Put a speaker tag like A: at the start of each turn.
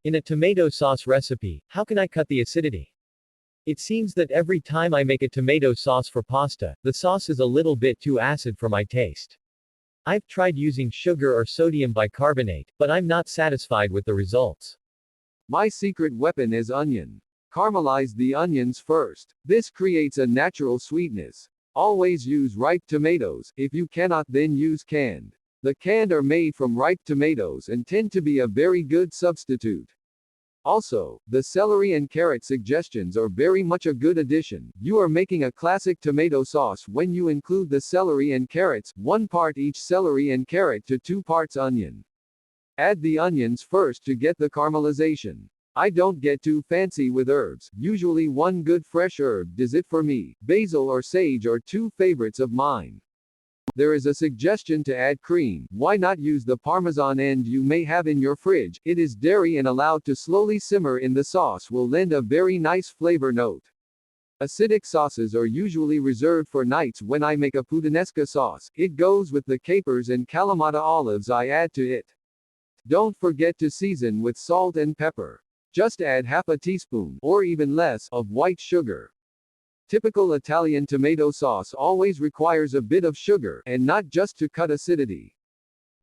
A: In a tomato sauce recipe, how can I cut the acidity? It seems that every time I make a tomato sauce for pasta, the sauce is a little bit too acid for my taste. I've tried using sugar or sodium bicarbonate, but I'm not satisfied with the results.
B: My secret weapon is onion. Caramelize the onions first. This creates a natural sweetness. Always use ripe tomatoes. If you cannot, then use canned. The canned are made from ripe tomatoes and tend to be a very good substitute. Also, the celery and carrot suggestions are very much a good addition. You are making a classic tomato sauce when you include the celery and carrots, 1 part each celery and carrot to 2 parts onion. Add the onions first to get the caramelization. I don't get too fancy with herbs, usually 1 good fresh herb does it for me. Basil or sage are 2 favorites of mine. There is a suggestion to add cream. Why not use the Parmesan end you may have in your fridge? It is dairy and allowed to slowly simmer in the sauce will lend a very nice flavor note. Acidic sauces are usually reserved for nights when I make a puttanesca sauce. It goes with the capers and Kalamata olives I add to it. Don't forget to season with salt and pepper. Just add half a teaspoon, or even less, of white sugar. Typical Italian tomato sauce always requires a bit of sugar, and not just to cut acidity.